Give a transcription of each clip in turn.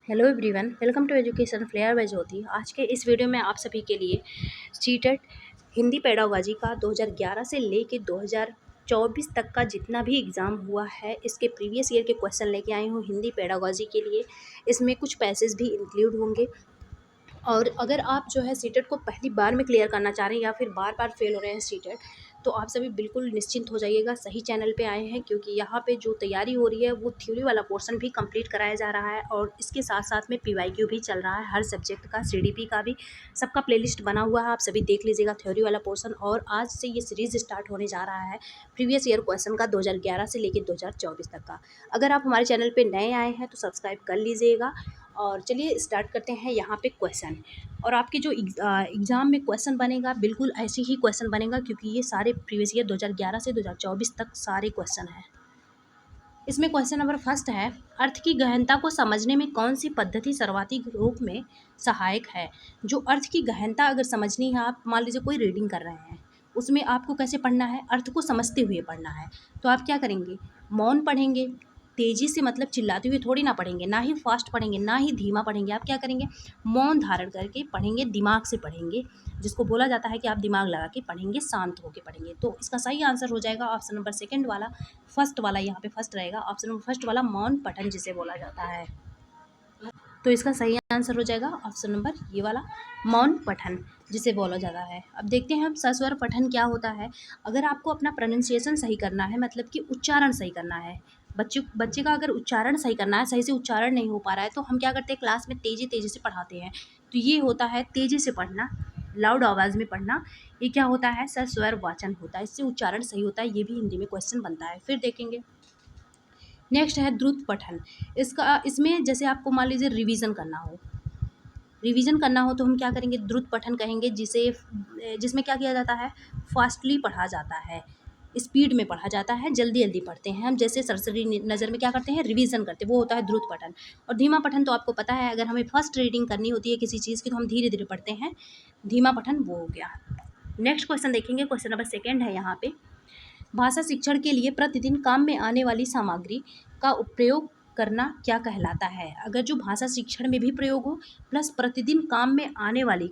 Hello everyone, welcome to Education Flair by Jyoti. आज के इस वीडियो में आप सभी के लिए सीटेट हिंदी पेडागोजी का 2011 से लेके 2024 तक का जितना भी एग्ज़ाम हुआ है, इसके प्रीवियस ईयर के क्वेश्चन लेके आई हूँ हिंदी पेडागोजी के लिए। इसमें कुछ पैसेज भी इंक्लूड होंगे। और अगर आप जो है सीटेट को पहली बार में क्लियर करना चाह रहे हैं या फिर बार बार फेल हो रहे हैं सीटेट, तो आप सभी बिल्कुल निश्चिंत हो जाइएगा, सही चैनल पे आए हैं। क्योंकि यहाँ पे जो तैयारी हो रही है वो थ्योरी वाला पोर्शन भी कंप्लीट कराया जा रहा है और इसके साथ साथ में पीवाईक्यू भी चल रहा है, हर सब्जेक्ट का सीडीपी का भी सबका प्लेलिस्ट बना हुआ है। आप सभी देख लीजिएगा थ्योरी वाला पोर्शन। और आज से ये सीरीज स्टार्ट होने जा रहा है प्रीवियस ईयर क्वेश्चन का 2011 से लेकर 2024 तक का। अगर आप हमारे चैनल पर नए आए हैं तो सब्सक्राइब कर लीजिएगा। और चलिए स्टार्ट करते हैं यहाँ पे क्वेश्चन। और आपके जो एग्ज़ाम में क्वेश्चन बनेगा बिल्कुल ऐसे ही क्वेश्चन बनेगा, क्योंकि ये सारे प्रीवियस ईयर 2011 से 2024 तक सारे क्वेश्चन हैं। इसमें क्वेश्चन नंबर फर्स्ट है, अर्थ की गहनता को समझने में कौन सी पद्धति सर्वाधिक रूप में सहायक है। जो अर्थ की गहनता अगर समझनी है, आप मान लीजिए कोई रीडिंग कर रहे हैं, उसमें आपको कैसे पढ़ना है, अर्थ को समझते हुए पढ़ना है। तो आप क्या करेंगे, मौन पढ़ेंगे, तेज़ी से मतलब चिल्लाते हुए थोड़ी ना पढ़ेंगे, ना ही फास्ट पढ़ेंगे, ना ही धीमा पढ़ेंगे। आप क्या करेंगे, मौन धारण करके पढ़ेंगे, दिमाग से पढ़ेंगे, जिसको बोला जाता है कि आप दिमाग लगा के पढ़ेंगे, शांत होकर पढ़ेंगे। तो इसका सही आंसर हो जाएगा ऑप्शन नंबर सेकंड वाला, फर्स्ट वाला। यहाँ पे फर्स्ट रहेगा ऑप्शन नंबर फर्स्ट वाला, मौन पठन जिसे बोला जाता है। तो इसका सही आंसर हो जाएगा ऑप्शन नंबर ये वाला, मौन पठन जिसे बोला जाता है। अब देखते हैं हम सस्वर पठन क्या होता है। अगर आपको अपना प्रोनाउंसिएशन सही करना है, मतलब कि उच्चारण सही करना है, बच्चे का अगर उच्चारण सही करना है, सही से उच्चारण नहीं हो पा रहा है, तो हम क्या करते हैं, क्लास में तेज़ी तेज़ी से पढ़ाते हैं। तो ये होता है तेज़ी से पढ़ना, लाउड आवाज़ में पढ़ना। ये क्या होता है, सस्वर वाचन होता है, इससे उच्चारण सही होता है। ये भी हिंदी में क्वेश्चन बनता है। फिर देखेंगे नेक्स्ट है द्रुत पठन। इसमें जैसे आपको मान लीजिए रिवीजन करना हो तो हम क्या करेंगे, द्रुत पठन कहेंगे, जिसमें क्या किया जाता है, फास्टली पढ़ा जाता है, स्पीड में पढ़ा जाता है, जल्दी जल्दी पढ़ते हैं हम। जैसे सरसरी नज़र में क्या करते हैं, रिवीजन करते हैं, वो होता है द्रुत पठन। और धीमा पठन तो आपको पता है, अगर हमें फर्स्ट रीडिंग करनी होती है किसी चीज़ की तो हम धीरे धीरे पढ़ते हैं, धीमा पठन वो हो गया। नेक्स्ट क्वेश्चन देखेंगे, क्वेश्चन नंबर सेकेंड है यहाँ पे, भाषा शिक्षण के लिए प्रतिदिन काम में आने वाली सामग्री का प्रयोग करना क्या कहलाता है। अगर जो भाषा शिक्षण में भी प्रयोग हो प्लस प्रतिदिन काम में आने वाली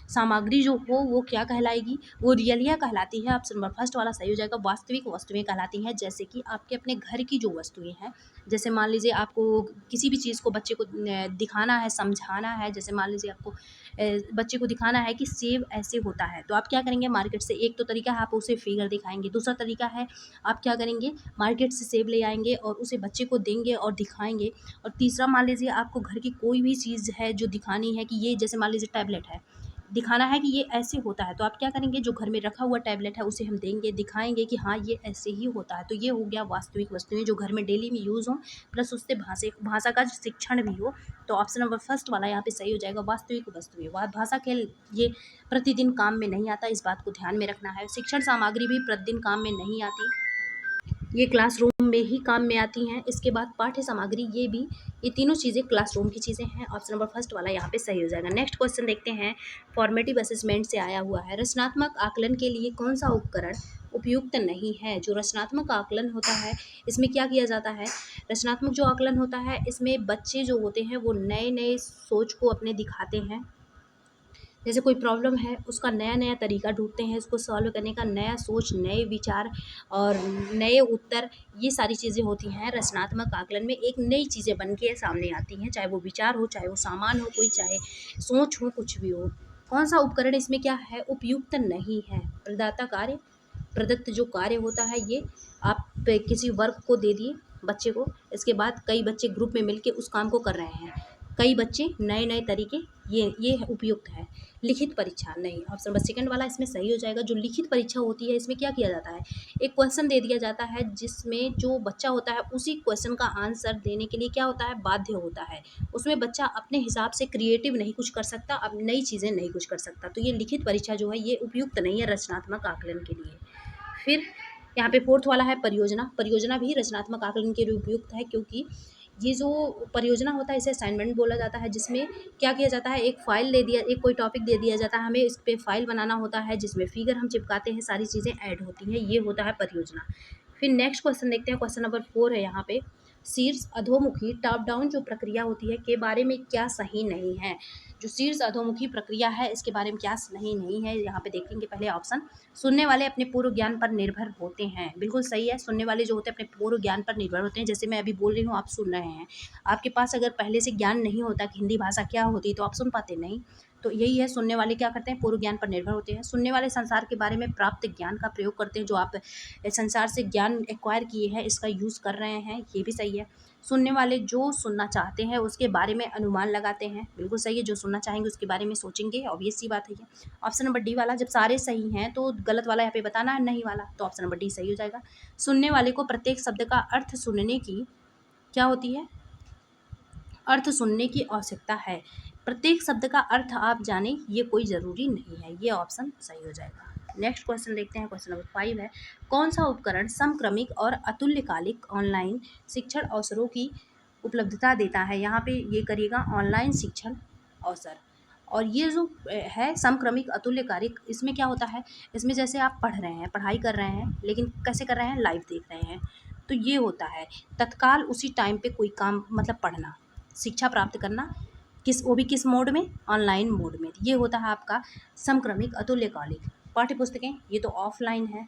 सामग्री जो हो वो क्या कहलाएगी, वो रियलिया कहलाती है। ऑप्शन नंबर फर्स्ट वाला सही हो जाएगा। वास्तविक वस्तुएं कहलाती हैं, जैसे कि आपके अपने घर की जो वस्तुएं हैं, जैसे मान लीजिए आपको किसी भी चीज़ को बच्चे को दिखाना है, समझाना है। जैसे मान लीजिए आपको बच्चे को दिखाना है कि सेब ऐसे होता है, तो आप क्या करेंगे, मार्केट से, एक तो तरीका है आप उसे फिगर दिखाएंगे, दूसरा तरीका है आप क्या करेंगे, मार्केट से सेब ले आएंगे और उसे बच्चे को देंगे और दिखाएंगे। और तीसरा मान लीजिए आपको घर की कोई भी चीज़ है जो दिखानी है कि ये, जैसे मान लीजिए टैबलेट है, दिखाना है कि ये ऐसे होता है, तो आप क्या करेंगे, जो घर में रखा हुआ टैबलेट है उसे हम देंगे, दिखाएंगे कि हाँ ये ऐसे ही होता है। तो ये हो गया वास्तविक वस्तुएं जो घर में डेली में यूज़ हों, प्लस उससे भाषा का शिक्षण भी हो। तो ऑप्शन नंबर फर्स्ट वाला यहाँ पे सही हो जाएगा, वास्तविक वस्तुएं। भाषा के ये प्रतिदिन काम में नहीं आता, इस बात को ध्यान में रखना है। शिक्षण सामग्री भी प्रतिदिन काम में नहीं आती, ये क्लासरूम में ही काम में आती हैं। इसके बाद पाठ्य सामग्री, ये तीनों चीज़ें क्लासरूम की चीज़ें हैं। ऑप्शन नंबर फर्स्ट वाला यहाँ पे सही हो जाएगा। नेक्स्ट क्वेश्चन देखते हैं, फॉर्मेटिव असेसमेंट से आया हुआ है, रचनात्मक आकलन के लिए कौन सा उपकरण उपयुक्त नहीं है। जो रचनात्मक आकलन होता है, इसमें क्या किया जाता है, रचनात्मक जो आकलन होता है इसमें बच्चे जो होते हैं वो नए नए सोच को अपने दिखाते हैं। जैसे कोई प्रॉब्लम है, उसका नया नया तरीका ढूंढते हैं, उसको सॉल्व करने का नया सोच, नए विचार और नए उत्तर, ये सारी चीज़ें होती हैं रचनात्मक आकलन में। एक नई चीज़ें बन के सामने आती हैं, चाहे वो विचार हो, चाहे वो सामान हो कोई, चाहे सोच हो, कुछ भी हो। कौन सा उपकरण इसमें क्या है, उपयुक्त नहीं है। प्रदत्त जो कार्य होता है, ये आप किसी वर्क को दे दिए बच्चे को, इसके बाद कई बच्चे ग्रुप में मिलके उस काम को कर रहे हैं, कई बच्चे नए नए तरीके, ये उपयुक्त है। लिखित परीक्षा नहीं, ऑप्शन नंबर सेकंड वाला इसमें सही हो जाएगा। जो लिखित परीक्षा होती है, इसमें क्या किया जाता है, एक क्वेश्चन दे दिया जाता है जिसमें जो बच्चा होता है उसी क्वेश्चन का आंसर देने के लिए क्या होता है, बाध्य होता है। उसमें बच्चा अपने हिसाब से क्रिएटिव नहीं कुछ कर सकता, अब नई चीज़ें नहीं कुछ कर सकता। तो ये लिखित परीक्षा जो है ये उपयुक्त नहीं है रचनात्मक आकलन के लिए। फिर यहाँ पे फोर्थ वाला है परियोजना भी रचनात्मक आकलन के लिए उपयुक्त है, क्योंकि ये जो परियोजना होता है इसे असाइनमेंट बोला जाता है, जिसमें क्या किया जाता है, एक कोई टॉपिक दे दिया जाता है, हमें इस पे फाइल बनाना होता है जिसमें फिगर हम चिपकाते हैं, सारी चीज़ें ऐड होती हैं, ये होता है परियोजना। फिर नेक्स्ट क्वेश्चन देखते हैं, क्वेश्चन नंबर 4 है यहाँ पे, शीर्ष अधोमुखी टॉप डाउन जो प्रक्रिया होती है के बारे में क्या सही नहीं है। जो शीर्ष अधोमुखी प्रक्रिया है इसके बारे में क्या सही नहीं है, यहाँ पे देखेंगे पहले ऑप्शन। सुनने वाले अपने पूर्व ज्ञान पर निर्भर होते हैं, बिल्कुल सही है। सुनने वाले जो होते हैं अपने पूर्व ज्ञान पर निर्भर होते हैं। जैसे मैं अभी बोल रही हूँ, आप सुन रहे हैं, आपके पास अगर पहले से ज्ञान नहीं होता कि हिंदी भाषा क्या होती तो आप सुन पाते नहीं। तो यही है, सुनने वाले क्या करते हैं, पूर्व ज्ञान पर निर्भर होते हैं। सुनने वाले संसार के बारे में प्राप्त ज्ञान का प्रयोग करते हैं, जो आप संसार से ज्ञान एक्वायर किए हैं इसका यूज़ कर रहे हैं, ये भी सही है। सुनने वाले जो सुनना चाहते हैं उसके बारे में अनुमान लगाते हैं, बिल्कुल सही है। जो सुनना चाहेंगे उसके बारे में सोचेंगे, ऑब्वियस सी बात है ये। ऑप्शन नंबर डी वाला, जब सारे सही हैं तो गलत वाला यहाँ पे बताना है, नहीं वाला, तो ऑप्शन नंबर डी सही हो जाएगा। सुनने वाले को प्रत्येक शब्द का अर्थ सुनने की क्या होती है, अर्थ सुनने की आवश्यकता है। प्रत्येक शब्द का अर्थ आप जाने ये कोई ज़रूरी नहीं है, ये ऑप्शन सही हो जाएगा। नेक्स्ट क्वेश्चन देखते हैं, क्वेश्चन नंबर 5 है, कौन सा उपकरण समक्रमिक और अतुल्यकालिक ऑनलाइन शिक्षण अवसरों की उपलब्धता देता है। यहाँ पे ये करिएगा, ऑनलाइन शिक्षण अवसर। और ये जो है समक्रमिक अतुल्यकालिक, इसमें क्या होता है, इसमें जैसे आप पढ़ रहे हैं, पढ़ाई कर रहे हैं, लेकिन कैसे कर रहे हैं, लाइव देख रहे हैं, तो ये होता है तत्काल उसी टाइम पे कोई काम, मतलब पढ़ना, शिक्षा प्राप्त करना, वो भी किस मोड में, ऑनलाइन मोड में, ये होता है आपका समक्रमिक अतुल्यकालिक। पाठ्य पुस्तकें ये तो ऑफलाइन है,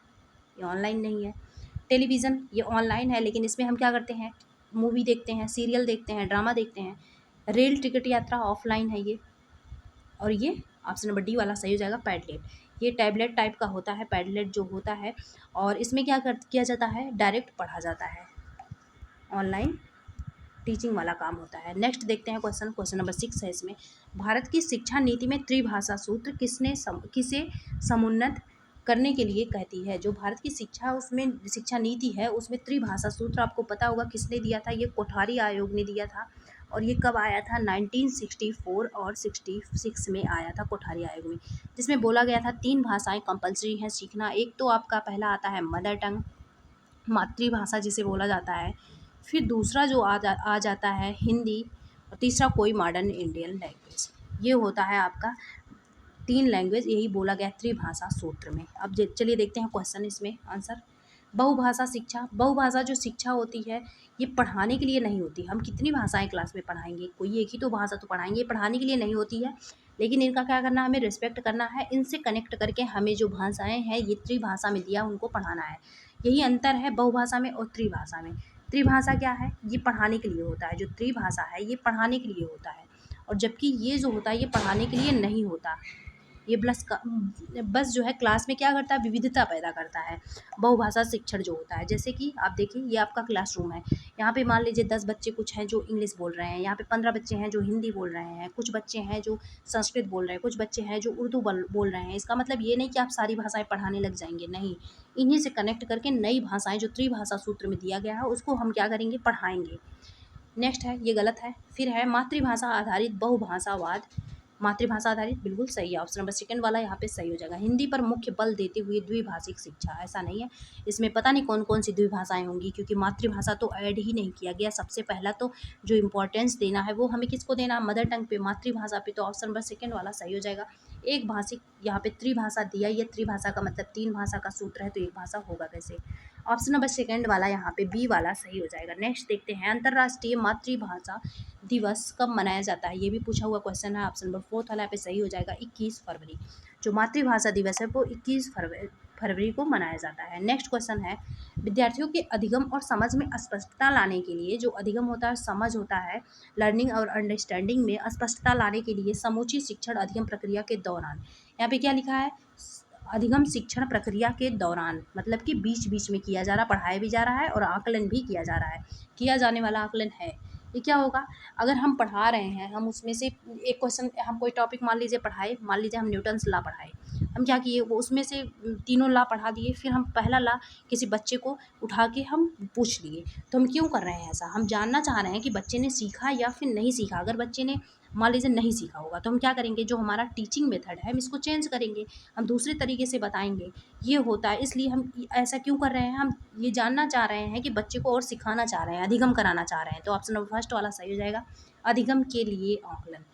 ये ऑनलाइन नहीं है। टेलीविज़न ये ऑनलाइन है, लेकिन इसमें हम क्या करते हैं, मूवी देखते हैं, सीरियल देखते हैं, ड्रामा देखते हैं। रेल टिकट यात्रा ऑफलाइन है ये। और ये ऑप्शन नंबर डी वाला सही हो जाएगा, पैडलेट। ये टैबलेट टाइप का होता है, पैडलेट जो होता है, और इसमें क्या किया जाता है, डायरेक्ट पढ़ा जाता है, ऑनलाइन टीचिंग वाला काम होता है। नेक्स्ट देखते हैं क्वेश्चन, क्वेश्चन नंबर 6 है इसमें, भारत की शिक्षा नीति में त्रिभाषा सूत्र किसे समुन्नत करने के लिए कहती है। जो भारत की शिक्षा, उसमें शिक्षा नीति है उसमें त्रिभाषा सूत्र आपको पता होगा किसने दिया था, ये कोठारी आयोग ने दिया था। और ये कब आया था, 1964 और 66 में आया था कोठारी आयोग में, जिसमें बोला गया था 3 भाषाएं कंपलसरी हैं सीखना। एक तो आपका पहला आता है मदर टंग, मातृभाषा जिसे बोला जाता है, फिर दूसरा जो आ जाता है हिंदी, और तीसरा कोई मॉडर्न इंडियन लैंग्वेज। ये होता है आपका 3 लैंग्वेज, यही बोला गया त्रिभाषा सूत्र में। अब चलिए देखते हैं क्वेश्चन, इसमें आंसर। बहुभाषा शिक्षा, बहुभाषा जो शिक्षा होती है ये पढ़ाने के लिए नहीं होती। हम कितनी भाषाएं क्लास में पढ़ाएंगे, कोई एक ही तो भाषा तो पढ़ाएंगे, पढ़ाने के लिए नहीं होती है। लेकिन इनका क्या करना है, हमें रिस्पेक्ट करना है, इनसे कनेक्ट करके हमें जो भाषाएं हैं ये त्रिभाषा में दिया उनको पढ़ाना है। यही अंतर है बहुभाषा में और त्रिभाषा में। त्रिभाषा क्या है, ये पढ़ाने के लिए होता है, जो त्रिभाषा है ये पढ़ाने के लिए होता है, और जबकि ये जो होता है ये पढ़ाने के लिए नहीं होता। ये बस जो है क्लास में क्या करता है, विविधता पैदा करता है। बहुभाषा शिक्षण जो होता है, जैसे कि आप देखिए ये आपका क्लासरूम है, यहाँ पे मान लीजिए 10 बच्चे कुछ हैं जो इंग्लिश बोल रहे हैं, यहाँ पे 15 बच्चे हैं जो हिंदी बोल रहे हैं, कुछ बच्चे हैं जो संस्कृत बोल रहे हैं, कुछ बच्चे हैं जो उर्दू बोल रहे हैं। इसका मतलब ये नहीं कि आप सारी भाषाएं पढ़ाने लग जाएंगे, नहीं, इन्हीं से कनेक्ट करके नई भाषाएं जो त्रिभाषा सूत्र में दिया गया है उसको हम क्या करेंगे, पढ़ाएंगे। नेक्स्ट है, ये गलत है। फिर है मातृभाषा आधारित बहुभाषावाद, मातृभाषा आधारित बिल्कुल सही है, ऑप्शन नंबर सेकंड वाला यहाँ पे सही हो जाएगा। हिंदी पर मुख्य बल देते हुए द्विभाषिक शिक्षा, ऐसा नहीं है, इसमें पता नहीं कौन कौन सी द्विभाषाएं होंगी, क्योंकि मातृभाषा तो ऐड ही नहीं किया गया। सबसे पहला तो जो इम्पोर्टेंस देना है वो हमें किसको देना, मदर टंग पे, मातृभाषा पे, तो ऑप्शन नंबर सेकंड वाला सही हो जाएगा। एक भाषिक, यहाँ पे त्रिभाषा दिया, ये त्रिभाषा का मतलब 3 भाषा का सूत्र है, तो एक भाषा होगा कैसे, ऑप्शन नंबर सेकंड वाला यहाँ पे बी वाला सही हो जाएगा। नेक्स्ट देखते हैं, अंतर्राष्ट्रीय मातृभाषा दिवस कब मनाया जाता है, ये भी पूछा हुआ क्वेश्चन है, ऑप्शन नंबर 4 वाला पे सही हो जाएगा, 21 फरवरी। जो मातृभाषा दिवस है वो 21 फरवरी को मनाया जाता है। नेक्स्ट क्वेश्चन है, विद्यार्थियों के अधिगम और समझ में स्पष्टता लाने के लिए, जो अधिगम होता है समझ होता है, लर्निंग और अंडरस्टैंडिंग में स्पष्टता लाने के लिए समूची शिक्षण अधिगम प्रक्रिया के दौरान, यहाँ पे क्या लिखा है, अधिगम शिक्षण प्रक्रिया के दौरान, मतलब कि बीच बीच में किया जा रहा, पढ़ाया भी जा रहा है और आकलन भी किया जा रहा है, किया जाने वाला आकलन है। ये क्या होगा, अगर हम पढ़ा रहे हैं, हम उसमें से एक क्वेश्चन, हम कोई टॉपिक मान लीजिए पढ़ाए, मान लीजिए हम न्यूटन्स लॉ पढ़ाए, हम क्या किए, वो उसमें से तीनों लॉ पढ़ा दिए, फिर हम पहला लॉ किसी बच्चे को उठा के हम पूछ लिए, तो हम क्यों कर रहे हैं ऐसा, हम जानना चाह रहे हैं कि बच्चे ने सीखा या फिर नहीं सीखा। अगर बच्चे ने मान लीजिए नहीं सीखा होगा तो हम क्या करेंगे, जो हमारा टीचिंग मेथड है हम इसको चेंज करेंगे, हम दूसरे तरीके से बताएंगे। ये होता है, इसलिए हम ऐसा क्यों कर रहे हैं, हम ये जानना चाह रहे हैं कि बच्चे को और सिखाना चाह रहे हैं, अधिगम कराना चाह रहे हैं, तो ऑप्शन नंबर फर्स्ट वाला सही हो जाएगा, अधिगम के लिए आकलन।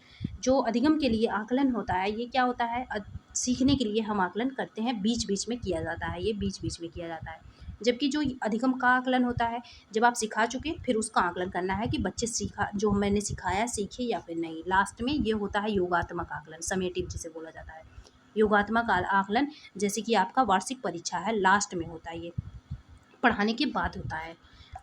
जो अधिगम के लिए आकलन होता है ये क्या होता है, सीखने के लिए हम आकलन करते हैं, बीच बीच में किया जाता है, ये बीच बीच में किया जाता है। जबकि जो अधिगम का आकलन होता है, जब आप सिखा चुके फिर उसका आकलन करना है कि बच्चे सीखा जो मैंने सिखाया सीखे या फिर नहीं। लास्ट में ये होता है योगात्मक आकलन, समेटिव जिसे बोला जाता है। योगात्मक आकलन जैसे कि आपका वार्षिक परीक्षा है, लास्ट में होता है, ये पढ़ाने के बाद होता है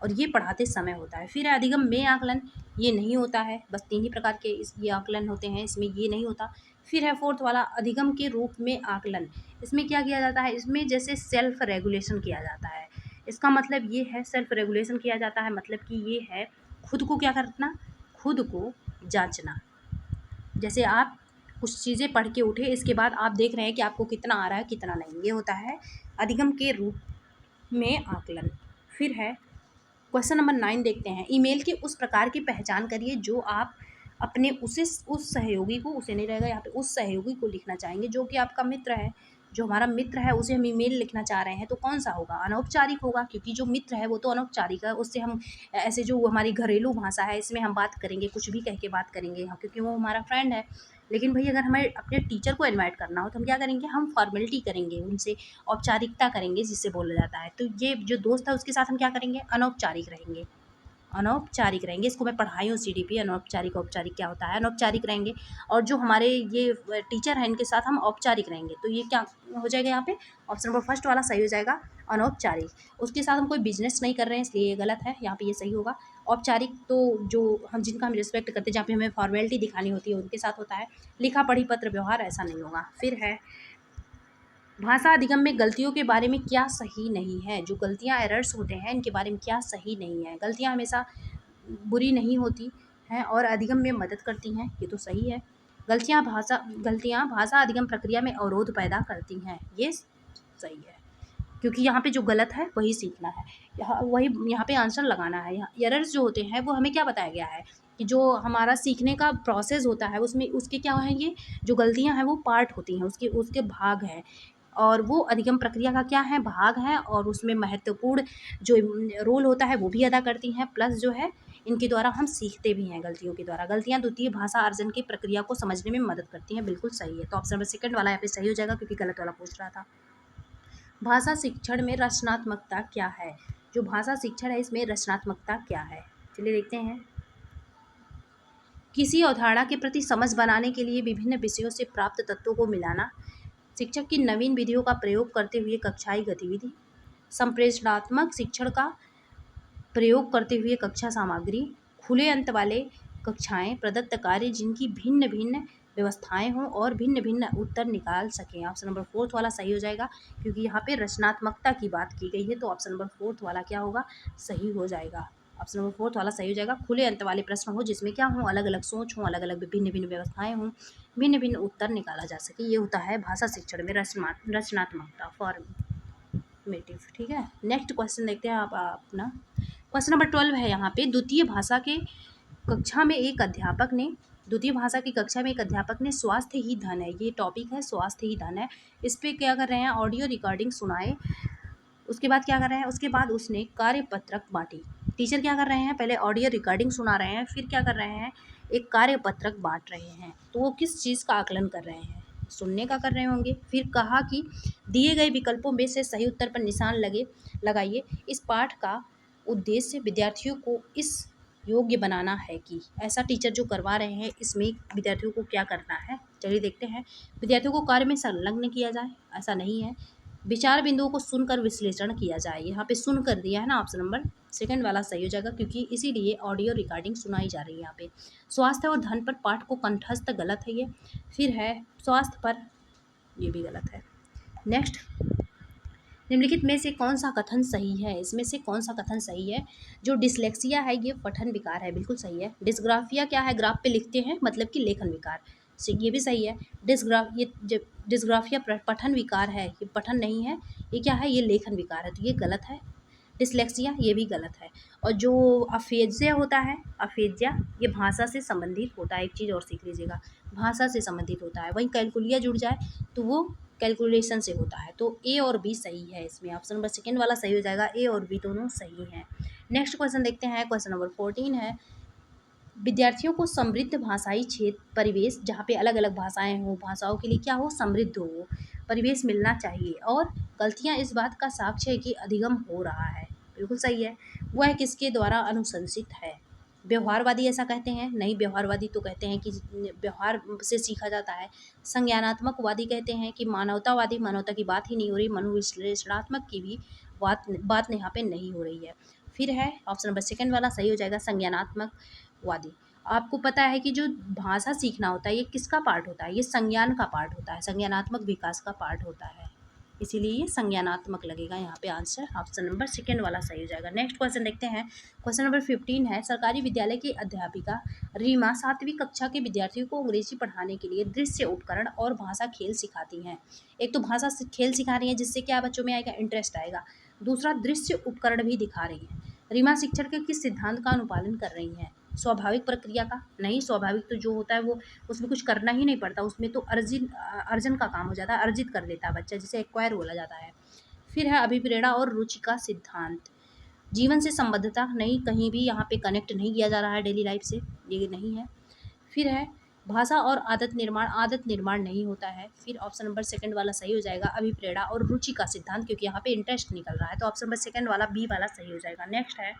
और ये पढ़ाते समय होता है। फिर अधिगम में आकलन, ये नहीं होता है, बस 3 ही प्रकार के ये आकलन होते हैं, इसमें ये नहीं होता। फिर है फोर्थ वाला अधिगम के रूप में आकलन। इसमें क्या किया जाता है, इसमें जैसे सेल्फ रेगुलेशन किया जाता है। इसका मतलब ये है सेल्फ रेगुलेशन किया जाता है, मतलब कि ये है खुद को क्या करना, खुद को जांचना। जैसे आप कुछ चीज़ें पढ़ के उठे, इसके बाद आप देख रहे हैं कि आपको कितना आ रहा है कितना नहीं, ये होता है अधिगम के रूप में आकलन। फिर है क्वेश्चन नंबर 9 देखते हैं। ईमेल के उस प्रकार की पहचान करिए जो आप अपने उस सहयोगी को, उसे नहीं रहेगा यहाँ पे, उस सहयोगी को लिखना चाहेंगे जो कि आपका मित्र है। जो हमारा मित्र है उसे हम ईमेल लिखना चाह रहे हैं तो कौन सा होगा, अनौपचारिक होगा, क्योंकि जो मित्र है वो तो अनौपचारिक है, उससे हम ऐसे जो हमारी घरेलू भाषा है इसमें हम बात करेंगे, कुछ भी कह के बात करेंगे हम, क्योंकि वो हमारा फ्रेंड है। लेकिन भाई अगर हमें अपने टीचर को इनवाइट करना हो तो हम क्या करेंगे, हम फॉर्मेलिटी करेंगे, उनसे औपचारिकता करेंगे जिससे बोला जाता है। तो ये जो दोस्त है उसके साथ हम क्या करेंगे, अनौपचारिक रहेंगे, अनौपचारिक रहेंगे। इसको मैं पढ़ाई हूँ CDP, अनौपचारिक औपचारिक क्या होता है, अनौपचारिक रहेंगे। और जो हमारे ये टीचर हैं इनके साथ हम औपचारिक रहेंगे। तो ये क्या हो जाएगा यहाँ पे, ऑप्शन नंबर फर्स्ट वाला सही हो जाएगा, अनौपचारिक। उसके साथ हम कोई बिजनेस नहीं कर रहे हैं इसलिए ये गलत है, यहाँ पे ये सही होगा। औपचारिक तो जो हम जिनका हम रिस्पेक्ट करते हैं, जहाँ पे हमें फॉर्मेलिटी दिखानी होती है उनके साथ होता है। लिखा पढ़ी पत्र व्यवहार ऐसा नहीं होगा। फिर है भाषा अधिगम में गलतियों के बारे में क्या सही नहीं है। जो गलतियाँ एरर्स होते हैं इनके बारे में क्या सही नहीं है। गलतियाँ हमेशा बुरी नहीं होती हैं और अधिगम में मदद करती हैं, ये तो सही है। गलतियाँ भाषा अधिगम प्रक्रिया में अवरोध पैदा करती हैं, ये सही है, क्योंकि यहाँ पे जो गलत है वही सीखना है, यहाँ पे आंसर लगाना है। यहाँ एरर्स जो होते हैं वो हमें क्या बताया गया है कि जो हमारा सीखने का प्रोसेस होता है उसमें उसके क्या है, ये जो गलतियाँ हैं वो पार्ट होती हैं, उसके भाग हैं, और वो अधिगम प्रक्रिया का क्या है, भाग है, और उसमें महत्वपूर्ण जो रोल होता है वो भी अदा करती हैं। प्लस जो है इनके द्वारा हम सीखते भी हैं, गलतियों के द्वारा। गलतियाँ द्वितीय भाषा अर्जन की प्रक्रिया को समझने में मदद करती हैं, बिल्कुल सही है। तो ऑप्शन नंबर सेकंड वाला यहाँ पे सही हो जाएगा, क्योंकि गलत वाला पूछ रहा था। भाषा शिक्षण में रचनात्मकता क्या है। जो भाषा शिक्षण है इसमें रचनात्मकता क्या है, चलिए देखते हैं। किसी अवधारणा के प्रति समझ बनाने के लिए विभिन्न विषयों से प्राप्त तत्वों को मिलाना, शिक्षक की नवीन विधियों का प्रयोग करते हुए कक्षाई गतिविधि, संप्रेषणात्मक शिक्षण का प्रयोग करते हुए कक्षा सामग्री, खुले अंत वाले कक्षाएं, प्रदत्त कार्य जिनकी भिन्न भिन्न व्यवस्थाएं हों और भिन्न भिन्न उत्तर निकाल सकें। ऑप्शन नंबर फोर्थ वाला सही हो जाएगा, क्योंकि यहाँ पे रचनात्मकता की बात की गई है, तो ऑप्शन नंबर फोर्थ वाला क्या होगा, सही हो जाएगा। ऑप्शन नंबर फोर्थ वाला सही हो जाएगा। खुले अंत वाले प्रश्न हो जिसमें क्या हो, अलग अलग सोच हो, अलग अलग भिन्न भिन्न व्यवस्थाएं हों, भिन्न भिन्न उत्तर निकाला जा सके, ये होता है भाषा शिक्षण में रचनात्मकता, फॉर्मेटिव। ठीक है, नेक्स्ट क्वेश्चन देखते हैं आप अपना। क्वेश्चन नंबर 12 है यहाँ पे। द्वितीय भाषा की कक्षा में एक अध्यापक ने स्वास्थ्य ही धन है, ये टॉपिक है, स्वास्थ्य ही धन है। इस पे क्या कर रहे हैं, ऑडियो रिकॉर्डिंग सुनाए। उसके बाद क्या कर रहे हैं, उसके बाद उसने कार्यपत्रक बांटी। टीचर क्या कर रहे हैं, पहले ऑडियो रिकॉर्डिंग सुना रहे हैं, फिर क्या कर रहे हैं, एक कार्यपत्रक बांट रहे हैं। तो वो किस चीज़ का आकलन कर रहे हैं, सुनने का कर रहे होंगे। फिर कहा कि दिए गए विकल्पों में से सही उत्तर पर निशान लगाइए। इस पाठ का उद्देश्य विद्यार्थियों को इस योग्य बनाना है कि, ऐसा टीचर जो करवा रहे हैं इसमें विद्यार्थियों को क्या करना है, चलिए देखते हैं। विद्यार्थियों को कार्य में संलग्न किया जाए, ऐसा नहीं है। विचार बिंदुओं को सुनकर विश्लेषण किया जाए, यहाँ पे सुन कर दिया है ना, ऑप्शन नंबर सेकंड वाला सही हो जाएगा, क्योंकि इसीलिए ऑडियो रिकॉर्डिंग सुनाई जा रही है यहाँ पे। स्वास्थ्य और धन पर पाठ को कंठस्थ, गलत है ये। फिर है स्वास्थ्य पर, ये भी गलत है। नेक्स्ट, निम्नलिखित में से कौन सा कथन सही है, इसमें से कौन सा कथन सही है। जो डिसलेक्सिया है ये पठन विकार है, बिल्कुल सही है। डिस्ग्राफिया क्या है, ग्राफ पे लिखते हैं मतलब कि लेखन विकार, ये भी सही है। डिस्ग्राफिया पठन विकार है, ये पठन नहीं है, ये क्या है, ये लेखन विकार है, तो ये गलत है। डिसलेक्सिया ये भी गलत है। और जो अफेजिया होता है, अफेजिया ये भाषा से संबंधित होता है, एक चीज़ और सीख लीजिएगा, भाषा से संबंधित होता है। वहीं कैलकुलिया जुड़ जाए तो वो कैलकुलेशन से होता है। तो ए और बी सही है इसमें, ऑप्शन नंबर सेकंड वाला सही हो जाएगा, ए और बी दोनों सही हैं। नेक्स्ट क्वेश्चन देखते हैं, क्वेश्चन नंबर 14 है। विद्यार्थियों को समृद्ध भाषाई क्षेत्र परिवेश, जहाँ पे अलग अलग भाषाएं हो, भाषाओं के लिए क्या हो, समृद्ध हो परिवेश मिलना चाहिए। और गलतियाँ इस बात का साक्ष्य है कि अधिगम हो रहा है। बिल्कुल सही है। वह किसके द्वारा अनुशंसित है? व्यवहारवादी ऐसा कहते हैं? नहीं, व्यवहारवादी तो कहते हैं कि व्यवहार से सीखा जाता है। संज्ञानात्मकवादी कहते हैं कि मानवतावादी, मानवता की बात ही नहीं हो रही, मनोविश्लेषणात्मक की भी बात यहाँ पे नहीं हो रही है। फिर है ऑप्शन नंबर सेकंड वाला सही हो जाएगा, संज्ञानात्मकवादी। आपको पता है कि जो भाषा सीखना होता है ये किसका पार्ट होता है? ये संज्ञान का पार्ट होता है, संज्ञानात्मक विकास का पार्ट होता है, इसीलिए ये संज्ञानात्मक लगेगा यहाँ पे आंसर। ऑप्शन नंबर सेकंड वाला सही हो जाएगा। नेक्स्ट क्वेश्चन देखते हैं। क्वेश्चन नंबर 15 है, सरकारी विद्यालय की अध्यापिका रीमा 7वीं कक्षा के विद्यार्थियों को अंग्रेजी पढ़ाने के लिए दृश्य उपकरण और भाषा खेल सिखाती हैं। एक तो भाषा खेल सिखा रही है जिससे क्या बच्चों में आएगा, इंटरेस्ट आएगा। दूसरा दृश्य उपकरण भी दिखा रही है। रीमा शिक्षण के किस सिद्धांत का अनुपालन कर रही हैं? स्वाभाविक प्रक्रिया का? नहीं, स्वाभाविक तो जो होता है वो उसमें कुछ करना ही नहीं पड़ता, उसमें तो अर्जन का काम हो जाता है, अर्जित कर लेता है बच्चा, जिसे एक्वायर बोला जाता है। फिर है अभिप्रेरणा और रुचि का सिद्धांत। जीवन से संबद्धता? नहीं, कहीं भी यहाँ पे कनेक्ट नहीं किया जा रहा है डेली लाइफ से, ये नहीं है। फिर है भाषा और आदत निर्माण? आदत निर्माण नहीं होता है। फिर ऑप्शन नंबर सेकंड वाला सही हो जाएगा, अभिप्रेरणा और रुचि का सिद्धांत, क्योंकि यहाँ पे इंटरेस्ट निकल रहा है, तो ऑप्शन नंबर सेकंड वाला बी वाला सही हो जाएगा। नेक्स्ट है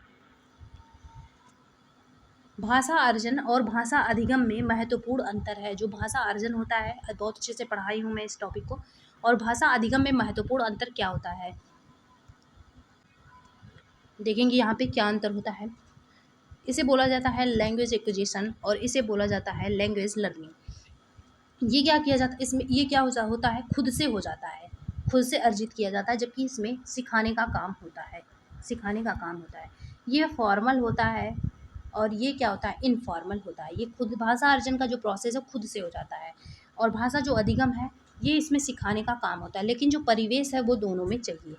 भाषा अर्जन और भाषा अधिगम में महत्वपूर्ण अंतर है। जो भाषा अर्जन होता है, बहुत अच्छे से पढ़ाई हूँ मैं इस टॉपिक को, और भाषा अधिगम में महत्वपूर्ण अंतर क्या होता है, देखेंगे यहाँ पे क्या अंतर होता है। इसे बोला जाता है लैंग्वेज एक्विजिशन और इसे बोला जाता है लैंग्वेज लर्निंग। ये क्या किया जाता है इसमें, ये क्या होता है, खुद से हो जाता है, खुद से अर्जित किया जाता है, जबकि इसमें सिखाने का काम होता है, सिखाने का काम होता है। ये फॉर्मल होता है और ये क्या होता है, इनफॉर्मल होता है। ये खुद भाषा अर्जन का जो प्रोसेस है खुद से हो जाता है, और भाषा जो अधिगम है ये इसमें सिखाने का काम होता है। लेकिन जो परिवेश है वो दोनों में चाहिए।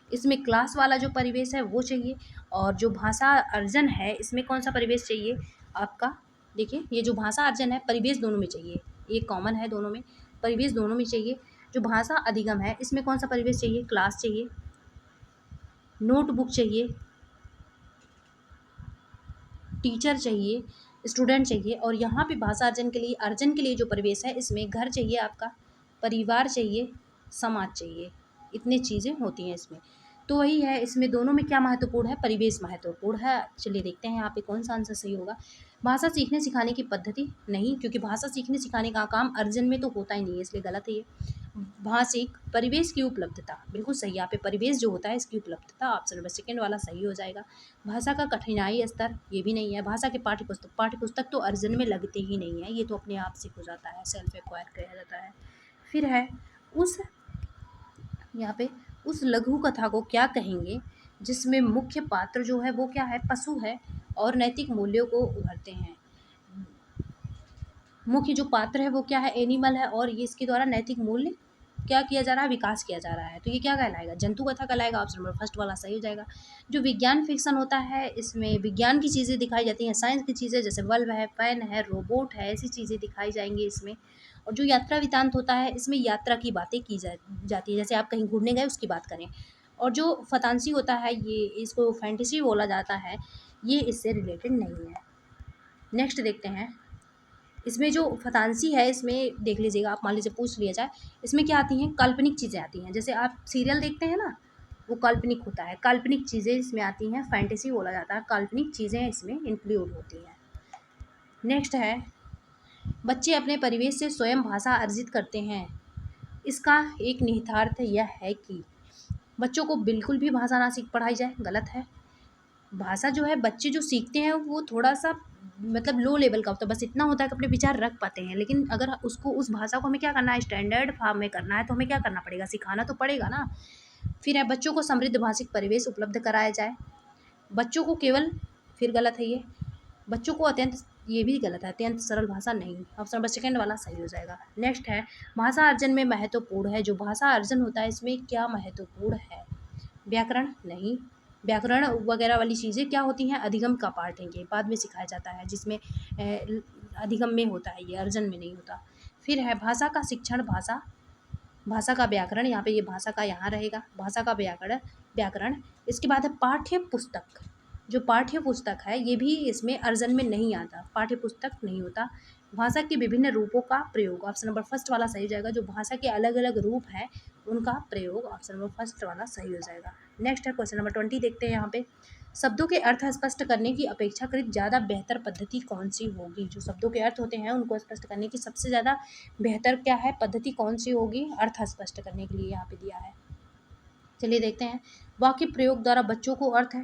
इसमें क्लास वाला जो परिवेश है वो चाहिए, और जो भाषा अर्जन है इसमें कौन सा परिवेश चाहिए आपका, देखिए ये जो भाषा अर्जन है परिवेश दोनों में चाहिए, ये कॉमन है दोनों में, परिवेश दोनों में चाहिए। जो भाषा अधिगम है इसमें कौन सा परिवेश चाहिए, क्लास चाहिए, नोटबुक चाहिए, टीचर चाहिए, स्टूडेंट चाहिए। और यहाँ पे भाषा अर्जन के लिए जो परिवेश है इसमें घर चाहिए आपका, परिवार चाहिए, समाज चाहिए, इतनी चीज़ें होती हैं इसमें। तो वही है, इसमें दोनों में क्या महत्वपूर्ण है, परिवेश महत्वपूर्ण है। चलिए देखते हैं यहाँ पे कौन सा आंसर सही होगा। भाषा सीखने सिखाने की पद्धति? नहीं, क्योंकि भाषा सीखने सिखाने का काम अर्जन में तो होता ही नहीं है, इसलिए गलत है ये। भाषिक परिवेश की उपलब्धता? बिल्कुल सही, यहाँ पे परिवेश जो होता है इसकी उपलब्धता, ऑप्शन नंबर सेकंड वाला सही हो जाएगा। भाषा का कठिनाई स्तर? ये भी नहीं है। भाषा के पाठ्यपुस्तक तो अर्जन में लगते ही नहीं है, ये तो अपने आप से हो जाता है, सेल्फ एक्वायर किया जाता है। फिर है उस यहाँ पे उस लघु कथा को क्या कहेंगे जिसमें मुख्य पात्र जो है वो क्या है, पशु है और नैतिक मूल्यों को उभरते हैं। मुख्य जो पात्र है वो क्या है, एनिमल है, और ये इसके द्वारा नैतिक मूल्य क्या किया जा रहा है, विकास किया जा रहा है, तो ये क्या कहलाएगा, जंतु कथा कहलाएगा। ऑप्शन नंबर फर्स्ट वाला सही हो जाएगा। जो विज्ञान फिक्शन होता है इसमें विज्ञान की चीज़ें दिखाई जाती हैं, साइंस की चीज़ें, जैसे बल्ब है, फैन है, रोबोट है, ऐसी चीज़ें दिखाई जाएंगी इसमें। और जो यात्रा वृतांत होता है इसमें यात्रा की बातें की जाती है, जैसे आप कहीं घूमने गए उसकी बात करें। और जो फतांसी होता है ये इसको फैंटेसी बोला जाता है, ये इससे रिलेटेड नहीं है। नेक्स्ट देखते हैं। इसमें जो फतांसी है इसमें देख लीजिएगा आप, मान लीजिए पूछ लिया जाए, इसमें क्या आती हैं, काल्पनिक चीज़ें आती हैं, जैसे आप सीरियल देखते हैं ना, वो काल्पनिक होता है, काल्पनिक चीज़ें इसमें आती हैं, फैंटेसी बोला जाता है, काल्पनिक चीज़ें इसमें इंक्लूड होती हैं। नेक्स्ट है बच्चे अपने परिवेश से स्वयं भाषा अर्जित करते हैं। इसका एक निहितार्थ यह है कि बच्चों को बिल्कुल भी भाषा ना सीख पढ़ाई जाए, गलत है। भाषा जो है बच्चे जो सीखते हैं वो थोड़ा सा मतलब लो लेवल का होता है, बस इतना होता है कि अपने विचार रख पाते हैं, लेकिन अगर उसको उस भाषा को हमें क्या करना है, स्टैंडर्ड फॉर्म में करना है, तो हमें क्या करना पड़ेगा, सिखाना तो पड़ेगा ना। फिर है बच्चों को समृद्ध भाषिक परिवेश उपलब्ध कराया जाए। बच्चों को केवल, फिर गलत है ये, बच्चों को अत्यंत, ये भी गलत है, अत्यंत सरल भाषा नहीं, ऑप्शन नंबर सेकंड वाला सही हो जाएगा। नेक्स्ट है भाषा अर्जन में महत्वपूर्ण है। जो भाषा अर्जन होता है इसमें क्या महत्वपूर्ण है, व्याकरण? नहीं, व्याकरण वगैरह वाली चीज़ें क्या होती हैं, अधिगम का पार्ट है, ये बाद में सिखाया जाता है, जिसमें अधिगम में होता है, ये अर्जन में नहीं होता। फिर है भाषा का शिक्षण, भाषा भाषा का व्याकरण, यहाँ पे ये भाषा का यहाँ रहेगा, भाषा का व्याकरण व्याकरण। इसके बाद है पाठ्य पुस्तक। जो पाठ्य पुस्तक है ये भी इसमें अर्जन में नहीं आता, पाठ्य पुस्तक नहीं होता, भाषा के विभिन्न रूपों का प्रयोग, ऑप्शन नंबर फर्स्ट वाला सही हो जाएगा। जो भाषा के अलग अलग रूप हैं उनका प्रयोग, ऑप्शन नंबर फर्स्ट वाला सही हो जाएगा। नेक्स्ट है क्वेश्चन नंबर 20, देखते हैं यहाँ पे। शब्दों के अर्थ स्पष्ट करने की अपेक्षाकृत ज़्यादा बेहतर पद्धति कौन सी होगी? जो शब्दों के अर्थ होते हैं उनको स्पष्ट करने की सबसे ज़्यादा बेहतर क्या है पद्धति कौन सी होगी अर्थ स्पष्ट करने के लिए यहाँ पे दिया है। चलिए देखते हैं। वाक्य प्रयोग द्वारा बच्चों को अर्थ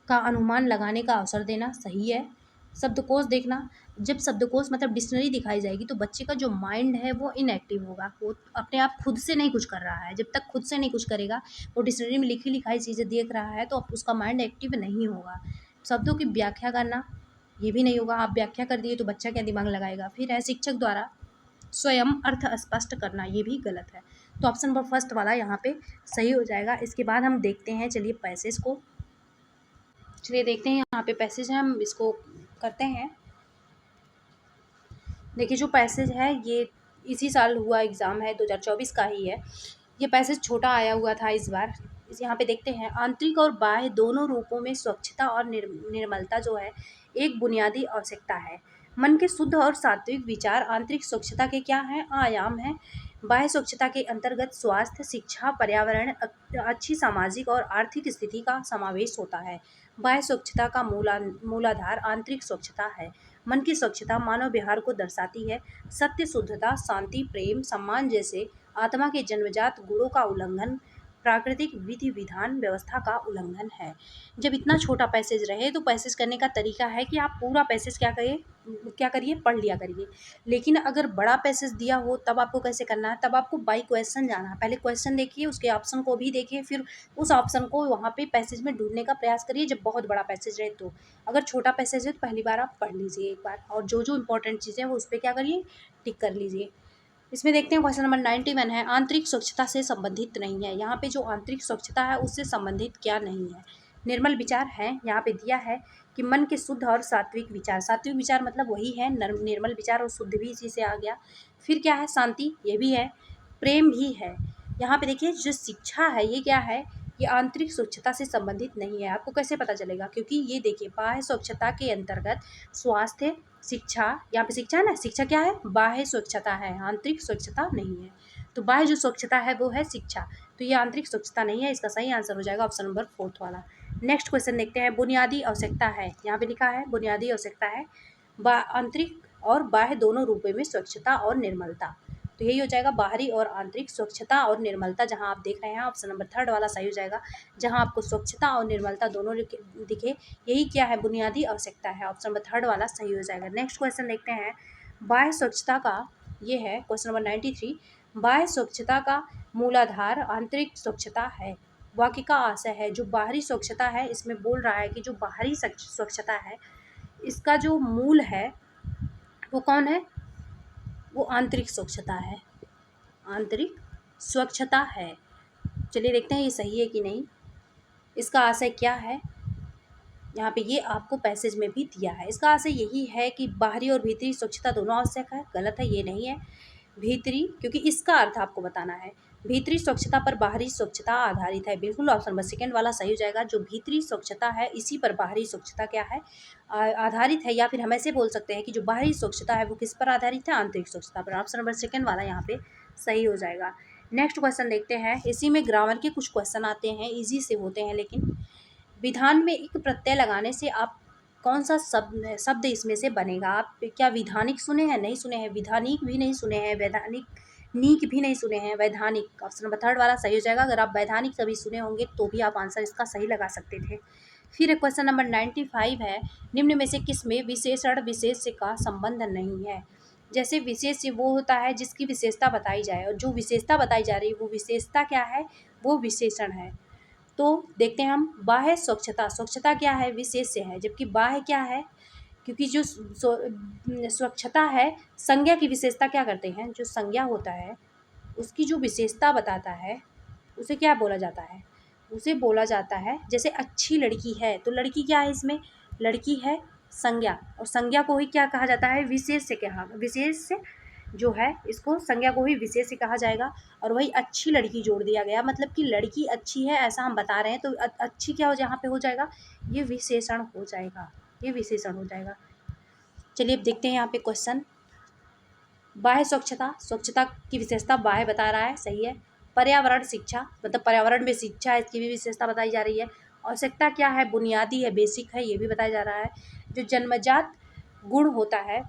का अनुमान लगाने का अवसर देना, सही है। शब्दकोश देखना, जब शब्दकोश मतलब डिक्शनरी दिखाई जाएगी तो बच्चे का जो माइंड है वो इनएक्टिव होगा, वो अपने आप खुद से नहीं कुछ कर रहा है। जब तक खुद से नहीं कुछ करेगा, वो डिक्शनरी में लिखी लिखाई चीज़ें देख रहा है तो उसका माइंड एक्टिव नहीं होगा। शब्दों की व्याख्या करना, ये भी नहीं होगा। आप व्याख्या कर दिए तो बच्चा क्या दिमाग लगाएगा। फिर है शिक्षक द्वारा स्वयं अर्थ स्पष्ट करना, ये भी गलत है। तो ऑप्शन नंबर फर्स्ट वाला यहाँ पे सही हो जाएगा। इसके बाद हम देखते हैं, चलिए पैसेज को, चलिए देखते हैं यहाँ पे पैसेज है, हम इसको करते हैं। देखिए जो पैसेज है ये इसी साल हुआ एग्ज़ाम है, 2024 का ही है। ये पैसेज छोटा आया हुआ था इस बार। इस यहाँ पे देखते हैं, आंतरिक और बाह्य दोनों रूपों में स्वच्छता और निर्मलता जो है एक बुनियादी आवश्यकता है। मन के शुद्ध और सात्विक विचार आंतरिक स्वच्छता के क्या हैं आयाम हैं। बाह्य स्वच्छता के अंतर्गत स्वास्थ्य, शिक्षा, पर्यावरण, अच्छी सामाजिक और आर्थिक स्थिति का समावेश होता है। बाह्य स्वच्छता का मूलाधार आंतरिक स्वच्छता है। मन की स्वच्छता मानव व्यवहार को दर्शाती है। सत्य, शुद्धता, शांति, प्रेम, सम्मान जैसे आत्मा के जन्मजात गुणों का उल्लंघन प्राकृतिक विधि विधान व्यवस्था का उल्लंघन है। जब इतना छोटा पैसेज रहे तो पैसेज करने का तरीका है कि आप पूरा पैसेज क्या करिए पढ़ लिया करिए। लेकिन अगर बड़ा पैसेज दिया हो तब आपको कैसे करना है, तब आपको बाई क्वेश्चन जाना है। पहले क्वेश्चन देखिए, उसके ऑप्शन को भी देखिए, फिर उस ऑप्शन को वहाँ पे पैसेज में ढूंढने का प्रयास करिए जब बहुत बड़ा पैसेज रहे तो। अगर छोटा पैसेज है तो पहली बार आप पढ़ लीजिए एक बार, और जो जो इंपॉर्टेंट चीज़ें हैं वो उस पर क्या करिए टिक कर लीजिए। इसमें देखते हैं क्वेश्चन नंबर 91 है, आंतरिक स्वच्छता से संबंधित नहीं है। यहाँ पे जो आंतरिक स्वच्छता है उससे संबंधित क्या नहीं है। निर्मल विचार है, यहाँ पे दिया है कि मन के शुद्ध और सात्विक विचार। सात्विक विचार मतलब वही है निर्मल विचार, और शुद्ध भी इसी से आ गया। फिर क्या है, शांति, ये भी है। प्रेम भी है। यहाँ पे देखिए जो शिक्षा है ये क्या है, ये आंतरिक स्वच्छता से संबंधित नहीं है। आपको कैसे पता चलेगा, क्योंकि ये देखिए बाह्य स्वच्छता के अंतर्गत स्वास्थ्य, शिक्षा, यहाँ पे शिक्षा है ना, शिक्षा क्या है, बाह्य स्वच्छता है, आंतरिक स्वच्छता नहीं है। तो बाह्य जो स्वच्छता है वो है शिक्षा, तो ये आंतरिक स्वच्छता नहीं है। इसका सही आंसर हो जाएगा ऑप्शन नंबर फोर्थ वाला। नेक्स्ट क्वेश्चन देखते हैं, बुनियादी आवश्यकता है, यहाँ पे लिखा है बुनियादी आवश्यकता है आंतरिक और बाह्य दोनों रूपों में स्वच्छता और निर्मलता। तो यही हो जाएगा बाहरी और आंतरिक स्वच्छता और निर्मलता। जहां आप देख रहे हैं ऑप्शन नंबर थर्ड वाला सही हो जाएगा। जहां आपको स्वच्छता और निर्मलता दोनों दिखे, यही क्या है, बुनियादी आवश्यकता है। ऑप्शन नंबर थर्ड वाला सही हो जाएगा। नेक्स्ट क्वेश्चन देखते हैं, बाह्य स्वच्छता का, ये है क्वेश्चन नंबर 93, बाह्य स्वच्छता का मूलाधार आंतरिक स्वच्छता है। वाक्य का आशय है, जो बाहरी स्वच्छता है इसमें बोल रहा है कि जो बाहरी स्वच्छता है इसका जो मूल है वो कौन है, वो आंतरिक स्वच्छता है, आंतरिक स्वच्छता है। चलिए देखते हैं ये सही है कि नहीं। इसका आशय क्या है, यहाँ पे ये आपको पैसेज में भी दिया है। इसका आशय यही है कि बाहरी और भीतरी स्वच्छता दोनों आवश्यक है। गलत है, ये नहीं है भीतरी, क्योंकि इसका अर्थ आपको बताना है। भीतरी स्वच्छता पर बाहरी स्वच्छता आधारित है, बिल्कुल ऑप्शन नंबर सेकेंड वाला सही हो जाएगा। जो भीतरी स्वच्छता है इसी पर बाहरी स्वच्छता क्या है, आधारित है। या फिर हम ऐसे बोल सकते हैं कि जो बाहरी स्वच्छता है वो किस पर आधारित है, आंतरिक स्वच्छता पर। ऑप्शन नंबर सेकेंड वाला यहाँ पे सही हो जाएगा। नेक्स्ट क्वेश्चन देखते हैं, इसी में ग्रामर के कुछ क्वेश्चन आते हैं, ईजी से होते हैं। लेकिन विधान में एक प्रत्यय लगाने से आप कौन सा शब्द इसमें से बनेगा। आप क्या विधानिक सुने हैं, नहीं सुने हैं, विधानिक भी नहीं सुने हैं, वैधानिक नीक भी नहीं सुने हैं, वैधानिक। ऑप्शन नंबर थर्ड वाला सही हो जाएगा। अगर आप वैधानिक कभी सुने होंगे तो भी आप आंसर इसका सही लगा सकते थे। फिर क्वेश्चन नंबर 95 है, निम्न में से किस में विशेषण विशेष्य का संबंध नहीं है। जैसे विशेष्य वो होता है जिसकी विशेषता बताई जाए, और जो विशेषता बताई जा रही है वो विशेषता क्या है, वो विशेषण है। तो देखते हैं हम, बाह्य स्वच्छता, स्वच्छता क्या है, विशेष्य है, जबकि बाह्य क्या है, क्योंकि जो स्वच्छता है संज्ञा की विशेषता क्या करते हैं, जो संज्ञा होता है उसकी जो विशेषता बताता है उसे क्या बोला जाता है, उसे बोला जाता है। जैसे अच्छी लड़की है तो लड़की क्या है, इसमें लड़की है संज्ञा, और संज्ञा को ही क्या कहा जाता है, विशेष्य कहा, विशेष्य जो है इसको संज्ञा को ही विशेष्य कहा जाएगा। और वही अच्छी लड़की जोड़ दिया गया, मतलब कि लड़की अच्छी है ऐसा हम बता रहे हैं, तो अच्छी क्या हो जहाँ पे हो जाएगा, ये विशेषण हो जाएगा, ये विशेषण हो जाएगा। चलिए अब देखते हैं यहाँ पे क्वेश्चन, बाह्य स्वच्छता, स्वच्छता की विशेषता बाह्य बता रहा है, सही है। पर्यावरण शिक्षा, मतलब पर्यावरण में शिक्षा है, इसकी भी विशेषता बताई जा रही है। आवश्यकता क्या है, बुनियादी है, बेसिक है, ये भी बताया जा रहा है। जो जन्मजात गुण होता है,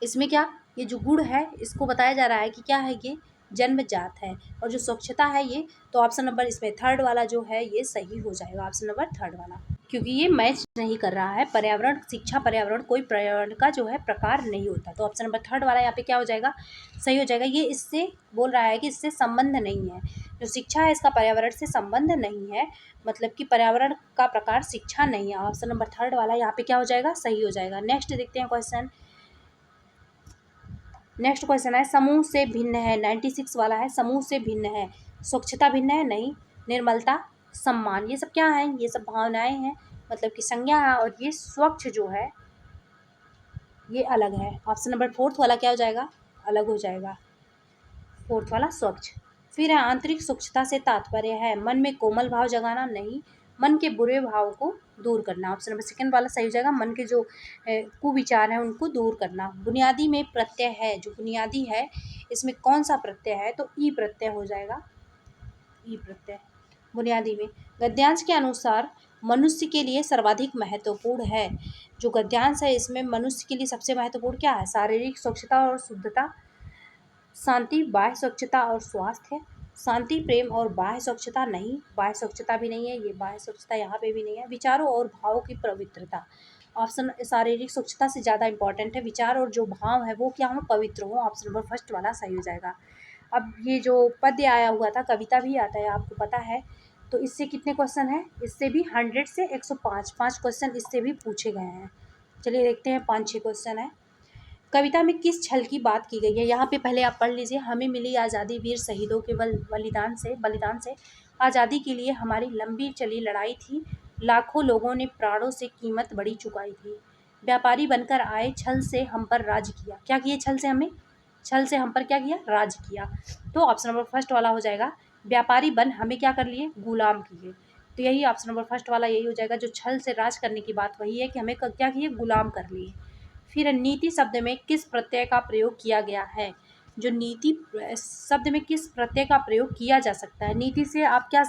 इसमें क्या, ये जो गुण है इसको बताया जा रहा है कि क्या है, ये जन्मजात है। और जो स्वच्छता है ये, तो ऑप्शन नंबर इसमें थर्ड वाला जो है ये सही हो जाएगा, ऑप्शन नंबर थर्ड वाला, क्योंकि ये मैच नहीं कर रहा है। पर्यावरण शिक्षा, पर्यावरण कोई पर्यावरण का जो है प्रकार नहीं होता, तो ऑप्शन नंबर थर्ड वाला यहाँ पे क्या हो जाएगा, सही हो जाएगा। ये इससे बोल रहा है कि इससे संबंध नहीं है, जो शिक्षा है इसका पर्यावरण से संबंध नहीं है, मतलब कि पर्यावरण का प्रकार शिक्षा नहीं है। ऑप्शन नंबर थर्ड वाला यहाँ पे क्या हो जाएगा, सही हो जाएगा। नेक्स्ट देखते हैं क्वेश्चन। नेक्स्ट क्वेश्चन है, समूह से भिन्न है, 96 वाला है, समूह से भिन्न है, स्वच्छता भिन्न है, नहीं। निर्मलता, सम्मान, ये सब क्या है, ये सब भावनाएं हैं, मतलब कि संज्ञा है, और ये स्वच्छ जो है ये अलग है। ऑप्शन नंबर फोर्थ वाला क्या हो जाएगा, अलग हो जाएगा, फोर्थ वाला स्वच्छ। फिर है, आंतरिक स्वच्छता से तात्पर्य है मन में कोमल भाव जगाना, नहीं। मन के बुरे भाव को दूर करना, ऑप्शन नंबर सेकंड वाला सही हो जाएगा, मन के जो कुविचार हैं उनको दूर करना। बुनियादी में प्रत्यय है, जो बुनियादी है इसमें कौन सा प्रत्यय है, तो ई प्रत्यय हो जाएगा, ई प्रत्यय बुनियादी में। गद्यांश के अनुसार मनुष्य के लिए सर्वाधिक महत्वपूर्ण है, जो गद्यांश है इसमें मनुष्य के लिए सबसे महत्वपूर्ण क्या है, शारीरिक स्वच्छता और शुद्धता, शांति, बाह्य स्वच्छता और स्वास्थ्य, शांति, प्रेम और बाह्य स्वच्छता, नहीं, बाह्य स्वच्छता भी नहीं है, ये बाह्य स्वच्छता यहाँ पे भी नहीं है। विचारों और भावों की पवित्रता, ऑप्शन शारीरिक स्वच्छता से ज़्यादा इंपॉर्टेंट है, विचार और जो भाव है वो क्या हो, पवित्र हो, ऑप्शन नंबर फर्स्ट वाला सही हो जाएगा। अब ये जो पद्य आया हुआ था, कविता भी आता है आपको पता है, तो इससे कितने क्वेश्चन हैं, इससे भी 100 से 105 5 क्वेश्चन इससे भी पूछे गए हैं। चलिए देखते हैं, 5-6 क्वेश्चन है। कविता में किस छल की बात की गई है, यहाँ पे पहले आप पढ़ लीजिए। हमें मिली आज़ादी वीर शहीदों के बलिदान से आज़ादी के लिए हमारी लंबी चली लड़ाई थी, लाखों लोगों ने प्राणों से कीमत बड़ी चुकाई थी, व्यापारी बनकर आए छल से हम पर राज किया, क्या किए, छल से हम पर क्या किया, राज किया। तो ऑप्शन नंबर फर्स्ट वाला हो जाएगा, व्यापारी बन हमें क्या कर लिए, गुलाम किए। तो यही ऑप्शन नंबर फर्स्ट वाला यही हो जाएगा, जो छल से राज करने की बात वही है कि हमें क्या किए, गुलाम कर लिए। फिर नीति शब्द में किस प्रत्यय का प्रयोग किया गया है, जो नीति शब्द में किस प्रत्यय का प्रयोग किया जा सकता है। नीति से आप क्या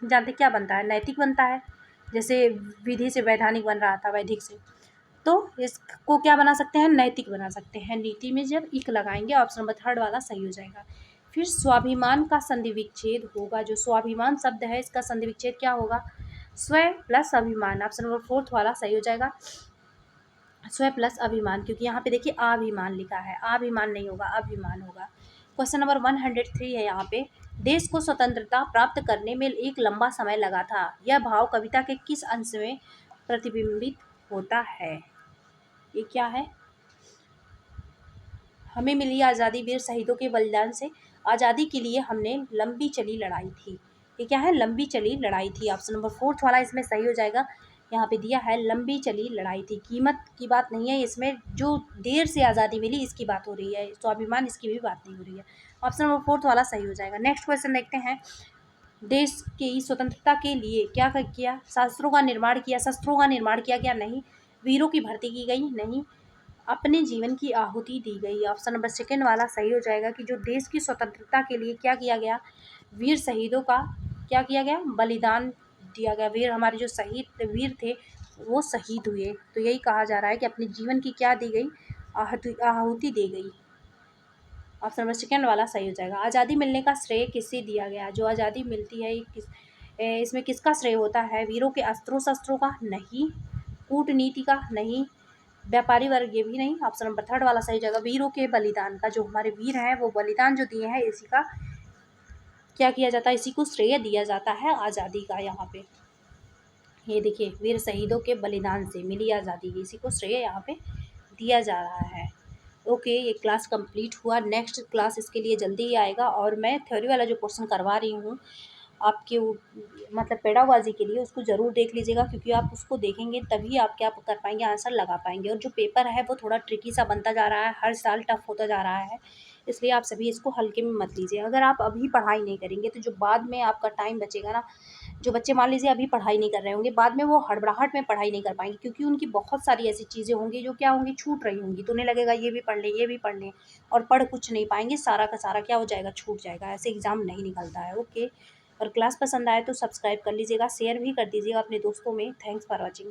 जानते, क्या बनता है, नैतिक बनता है, जैसे विधि से वैधानिक बन रहा था, वैधिक से, तो इसको क्या बना सकते हैं, नैतिक बना सकते हैं। नीति में जब इक लगाएंगे, ऑप्शन नंबर थर्ड वाला सही हो जाएगा। फिर स्वाभिमान का संधि विच्छेद होगा, जो स्वाभिमान शब्द है इसका संधि विच्छेद क्या होगा, स्व प्लस अभिमान, ऑप्शन नंबर फोर्थ वाला सही हो जाएगा, स्व प्लस अभिमान, क्योंकि यहाँ पे देखिए अभिमान लिखा है, अभिमान नहीं होगा, अभिमान होगा। क्वेश्चन नंबर 103 है यहाँ पे, देश को स्वतंत्रता प्राप्त करने में एक लंबा समय लगा था, यह भाव कविता के किस अंश में प्रतिबिंबित होता है, ये क्या है, हमें मिली आज़ादी वीर शहीदों के बलिदान से आज़ादी के लिए हमने लंबी चली लड़ाई थी, ये क्या है, लंबी चली लड़ाई थी, ऑप्शन नंबर फोर्थ वाला इसमें सही हो जाएगा। यहाँ पे दिया है लंबी चली लड़ाई थी, कीमत की बात नहीं है इसमें, जो देर से आज़ादी मिली इसकी बात हो रही है, स्वाभिमान इसकी भी बात नहीं हो रही है, ऑप्शन नंबर फोर्थ वाला सही हो जाएगा। नेक्स्ट क्वेश्चन देखते हैं, देश की स्वतंत्रता के लिए क्या किया, शस्त्रों का निर्माण किया, शस्त्रों का निर्माण किया गया, नहीं। वीरों की भर्ती की गई, नहीं। अपने जीवन की आहुति दी गई, ऑप्शन नंबर सेकंड वाला सही हो जाएगा, कि जो देश की स्वतंत्रता के लिए क्या किया गया, वीर शहीदों का क्या किया गया, बलिदान दिया गया, वीर हमारे जो शहीद वीर थे वो शहीद हुए, तो यही कहा जा रहा है कि अपने जीवन की क्या दी गई, आहुति दी गई, ऑप्शन नंबर सेकंड वाला सही हो जाएगा। आज़ादी मिलने का श्रेय किससे दिया गया, जो आज़ादी मिलती है इसमें किसका श्रेय होता है, वीरों के अस्त्रों शस्त्रों का, नहीं। कूटनीति का, नहीं। व्यापारी वर्ग, ये भी नहीं, ऑप्शन नंबर थर्ड वाला सही जाएगा, वीरों के बलिदान का, जो हमारे वीर हैं वो बलिदान जो दिए हैं इसी का क्या किया जाता है, इसी को श्रेय दिया जाता है आज़ादी का। यहाँ पे ये देखिए, वीर शहीदों के बलिदान से मिली आज़ादी, इसी को श्रेय यहाँ पे दिया जा रहा है। ओके, ये क्लास कंप्लीट हुआ, नेक्स्ट क्लास इसके लिए जल्दी ही आएगा, और मैं थ्योरी वाला जो क्वेश्चन करवा रही हूँ आपके मतलब पेड़ाबाजी के लिए उसको ज़रूर देख लीजिएगा, क्योंकि आप उसको देखेंगे तभी आप क्या कर पाएंगे, आंसर लगा पाएंगे। और जो पेपर है वो थोड़ा ट्रिकी सा बनता जा रहा है, हर साल टफ होता जा रहा है, इसलिए आप सभी इसको हल्के में मत लीजिए। अगर आप अभी पढ़ाई नहीं करेंगे तो जो बाद में आपका टाइम बचेगा ना, जो बच्चे मान लीजिए अभी पढ़ाई नहीं कर रहे होंगे, बाद में वो हड़बड़ाहट में पढ़ाई नहीं कर पाएंगे, क्योंकि उनकी बहुत सारी ऐसी चीज़ें होंगी जो क्या होंगी, छूट रही होंगी, तो उन्हें लगेगा ये भी पढ़ लें, ये भी पढ़ लें, और पढ़ कुछ नहीं पाएंगे, सारा का सारा क्या हो जाएगा, छूट जाएगा। ऐसे एग्ज़ाम नहीं निकलता है। ओके। और क्लास पसंद आए तो सब्सक्राइब कर लीजिएगा, शेयर भी कर दीजिएगा अपने दोस्तों में। Thanks for watching.